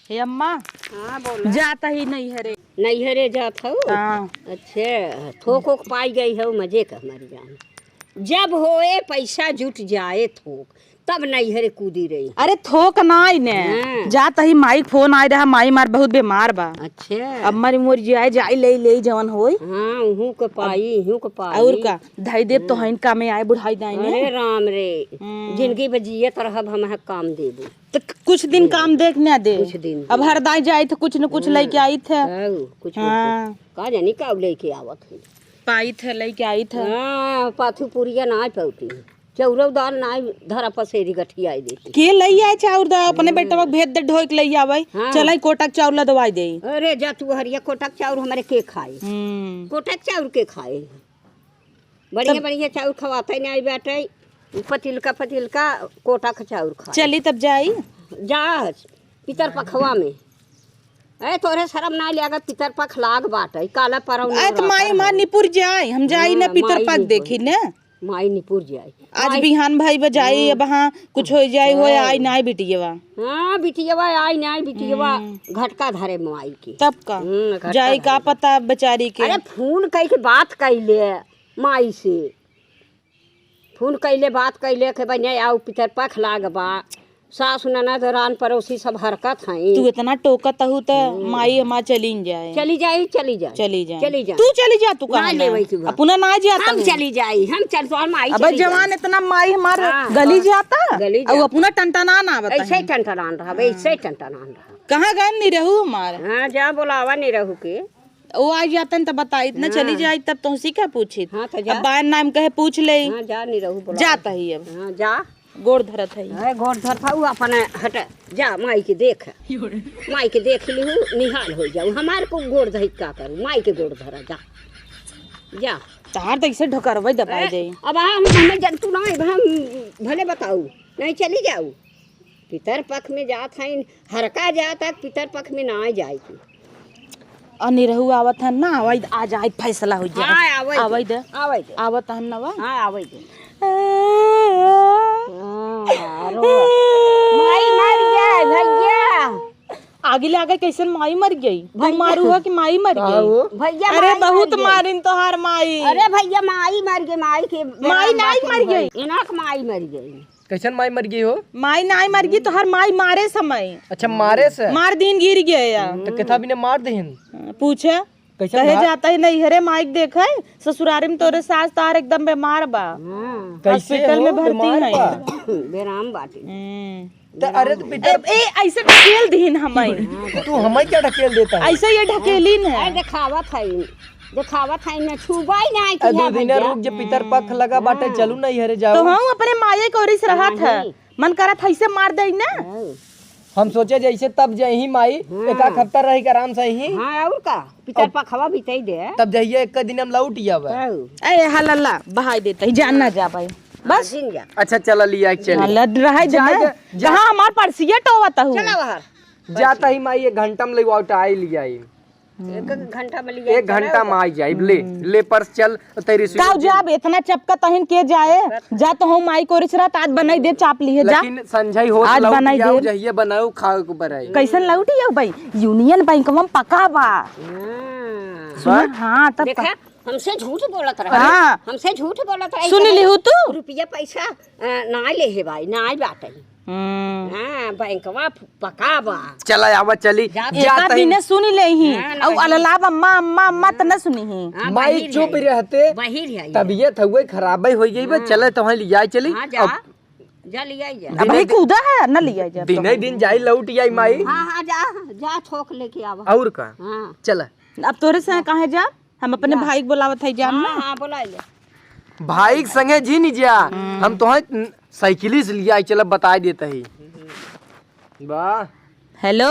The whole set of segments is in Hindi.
हे अम्मा। हाँ बोला। जाता ही नहीं है रे। नहीं है रे जात हो। हाँ। अच्छा थोक पाई गई हो मजे का हमारी जान। जब होए पैसा जुट जाए थोक तब नहीं है रे कूदी रही। अरे थोक ना ने जाता ही माई फोन आए रहा माई मार बहुत बीमार बा। अच्छा अब मारी मोर जाए जाई ले जवन होई। हाँ हूँ के पाई और का धाई देव तो हइन का में आए बुढ़ाई दाई ने। अरे राम रे जिंदगी बजिए तरह हम काम देबू तो कुछ दिन काम देख न दे। कुछ दिन अब हर दाई जाई थे कुछ न कुछ लेके आई थे। कुछ हाँ। का जानी का लेके आवत है पाई थे लेके आई थे। हाँ पाथू पुरिया ना पौती चौरव दाल ना धरा पसेरी गठिया देती के लई आए चाउर दा अपने बेटवा भेद दे ढोक लई आवे। हाँ। चलाई कोटक चाउर ला दवाई दे। अरे जा तू हरिया कोटक चाउर हमारे के खाए कोटक चाउर के खाए बढ़िया बढ़िया चाउर खवाते नहीं बैठे पतिलका कोटक चाउर खा चली तब जाई जा पितर पखवा में अरे तोरे शर्म ना लेगा पितर पख लाग बाटे काला परव आज माई मार निपुर जाए हम जाई ना पितर पक देखी ने माई निपुर जाए आज बिहान भाई बजाई अब हाँ कुछ हो जाए हो आई नाई बिटियवा। हाँ बिटियवा आई नाई बिटियवा घटका धरे माई की तब का जाई का पता बेचारी के। अरे फोन कई के बात कैले माई से फोन कैले बात कैले के भाई आओ पितर पख लाग बा सास ननद रान पड़ोसी सब हरकत हैं। तू इतना टोकत हूँ तो माई हमार चली जाए तू चली जा तू कहाँ अपना ना जाता हम चली जाई हम चल तो माई अब जवान इतना माई हमार गली जाता और अपना टंटना ना बता ऐसे टंटनान रहा कहाँ गए नहीं रहू हमार। हाँ जा बोलावा नहीं रहू के वो आ जाता तब बता इतना चली जाए तब तो उसी क्या पूछी। हाँ तो जा बायन नाम कहे पूछ ले। हाँ जा नहीं रहू जाता ही अब हाँ जा गोड़ धरत है गोड़ धरता हूँ अपने हट जा माई के देख ली निहाल हो जाऊ हमारे को गोड़ धर का करूँ माई के गोड़ धरा जा तार तो इसे ढकरवा दबाई दे। अब हमें जनतु ना हम भले बताऊ नहीं चली जाऊ पितर पख में जात है हरका जाता पितर पख में ना जाएगी अनि रहू आवत है ना आवाज आ जाए फैसला हो जाए। हाँ आवत है ना हाँ आवत माई मर गया भैया आगे लागे कैसे माई मर गई मारू है कि माई मर गई भैया। अरे बहुत मारिन तो हार माई। अरे भैया माई मर गई माई के माई नहीं मर गई इनक माई मर गई कैसन माई मर गई हो माई नहीं मर गई तो हर माई मारे समय। अच्छा मारे से मार दिन गिर गया तो कथा भी ने मार दहिन पूछे कहे जाता है नहीं हरे माइक देखा है ससुरारी में तोरे सास तार एकदम बीमार बा हॉस्पिटल में भर्ती है बेराम बाटी। अरे तो ए ऐसे ढकेल दीन हमाई तू हमें क्या ढकेल देता है ऐसे ये ढकेली न दिखावत है न छुबाई नहीं किया दो दिन रुक जे पितर पख लगा बाटे चलू नहीं हरे जाओ तो हम अपने माये को रिस रहा था मन करा था ऐसे मार दे ना हम सोचे जैसे तब जही माई एक हफ्ता रही के आराम से ही। हाँ और का पितर पखवा बीते दे तब जइए एक दिन हम लौट जावे ए हल्ला बहाई देते ही जान ना जा भाई बस। अच्छा चला लिया चल लड रहा है जहां हमार परसिया टोवता हूं चला बाहर जाता ही माई 1 घंटा में ले आई लिया 1 घंटा में लिया 1 घंटा में आई जाए ले पर्स चल तेरी का जाब इतना चपका तहन के जाए जा तो हम माई को रिसरा आज बनाई दे चाप लिए जा लेकिन संजय हो आज बनाई दे जहिए बनाओ खाओ को बराई कैसन लौटी है भाई यूनियन बैंक में पका बा सुन। हाँ तब देखा हमसे झूठ बोलत रहा हाँ। हमसे झूठ बोलत रहा सुन ली हो तू रुपया पैसा ना ले है भाई ना बाटे हाँ बैंकवा पका बा चला आवा चली जाता ही ने सुन ले ही और अल्लाह अम्मा अम्मा अम्मा त न सुनी ही माई चुप रहते बाहिर है तबीयत हुए खराब ही गई बस चले तो ले जाए चली जा लिया जा अब भाई कूदा है न लिया जा दिन जाई लौट आई माई। हाँ जा थोक लेके आवा और का हाँ चला अब तोरे से कहे जा हम अपने भाई बुलावत है जाम ना। हाँ बुला ले भाई संगे जी नहीं जा हम तो साइकिल से लिया चला बता देता ही वाह। हेलो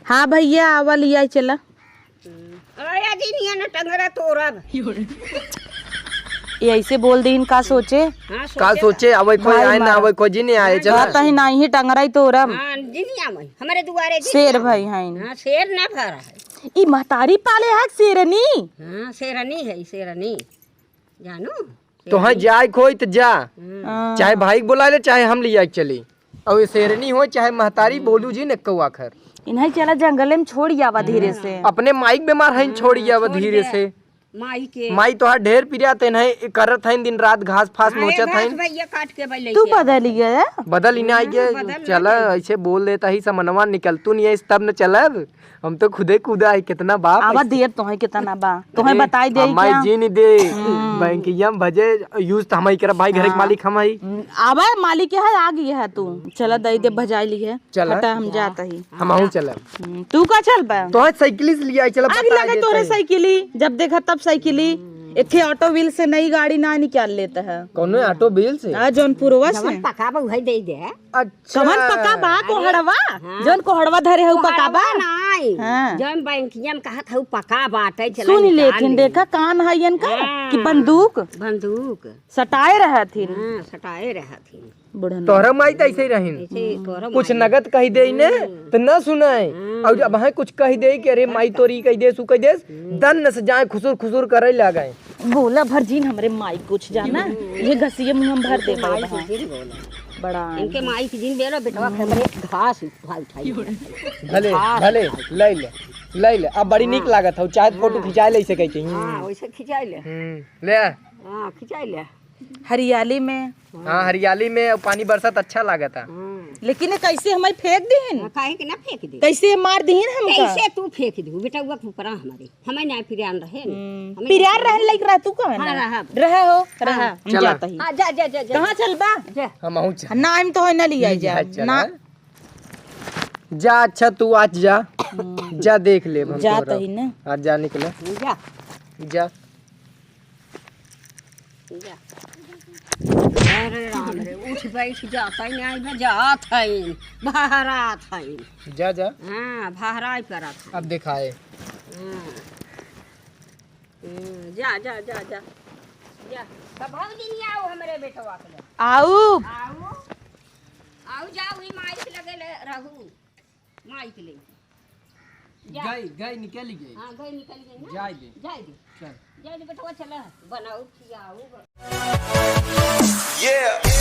हाँ भैया आवा लिया चला अरे जी नहीं ना टंगरा तोरब ये ऐसे बोल दीन का सोचे हाँ का सोचे अवे कोई आए ना अवे कोई जी नहीं आए चला ही नहीं ही टंगराई तोरब हाँ जी नहीं आवे हमारे दुआरे शेर भाई हैं हाँ शेर ना भरा है ई महतारी पाले है शेरनी। हाँ शेरनी है शेरनी जानो तो हाँ जाए कोई तो जा चाहे भाई बुला ले चाहे हम ले चली और ये शेरनी हो चाहे महतारी बोलू जी ने कौआ खर इन्हें चला जंगले में छोड़ आवा धीरे से। अपने माइक बीमार है छोड़ी आवा धीरे से। माई के माई तो ढेर पिरिया ते नहीं करत है दिन रात घास फास नोचत है। भैया काट के बैले तू बदल गया बदल ही आई गया चल ऐसे बोल देता ही समनवा निकल तू नहीं तब न चलब हम तो खुदे कूदा है कितना बाप आवा देर तो है कितना बा तो है बताई दे मैं जी नहीं दे बैंकिया में भजे यूज तो हम ही कर भाई घर के मालिक हम ही आवा मालिक है आ गई है तू चला दई दे भजाई ली है चला हटा हम जाता ही हम आऊं चलब तू का चल बा तो साइकिल से लिया चल आग लगे तोरे साइकिली जब देखा तब साइकिली एक ऑटो व्हील से नई गाड़ी ना निकाल लेता है कौन ऑटो व्हील से जौनपुरवा से पका बा उहे दे दे। अच्छा कमन पका बा कोहड़वा जौन कोहड़वा धरे है पका बा नहीं हाँ। जौन बैंकिया में कहत हऊ पका बाटे चला सुन लेथिन देखा कान है इनका कि बंदूक बंदूक सटाए रहा थी हाँ सटाए रहथिन बुढ़न तोहरा माई तो ऐसे ही रहीन ऐसे तोरा कुछ नगद कही दे ने तो न सुनाए और जब वहाँ कुछ कही दे कि अरे माई तोरी कही दे सु कही दे दन से जाए खुसुर खुसुर करे लगे बोला भरजीन हमरे माई कुछ जाना ये घसिए मुंह हम भर दे माई के दिन बोला बड़ा इनके माई के दिन बेलो बेटवा हमरे घास उठाई भले भले ले ले अब बड़ी नीक लागत हो चाहे फोटो खिंचा ले सके छी हां वैसे खिंचाई ले ले हां खिंचाई ले हरियाली में हाँ हरियाली में पानी बरसात अच्छा लागता लेकिन ये कैसे हमारे फेंक दीन काहे के ना फेंक दे कैसे मार दीन हमका कैसे तू फेंक दू बेटा वो ऊपर हमारे हमें ना फिरान रहे पिरार रहने लायक रह तू कहां हाँ, ना रहा। रहे हो रहा हम चला। जाता ही हां जा जा जा जा कहां चल बा जा हम आऊं चल ना हम तो है ना लिया जा ना जा अच्छा तू आज जा जा देख ले हम जाता ही ना आज जा निकले जा जा जा अरे राम रे उठ बैठ जाता ही नहीं मैं जात है बहरात है जा जा हां बहराई करत है अब दिखाए जा जा जा जा जा सब दिन आओ हमरे बेटवा के आओ आओ आओ जाओ ही माइक लगे रहू माइक ले गई निकल गई हां गई निकल गई ना जाए दे जाए दे चल जाए दे बेटवा चला बनाओ खियाओ Yeah.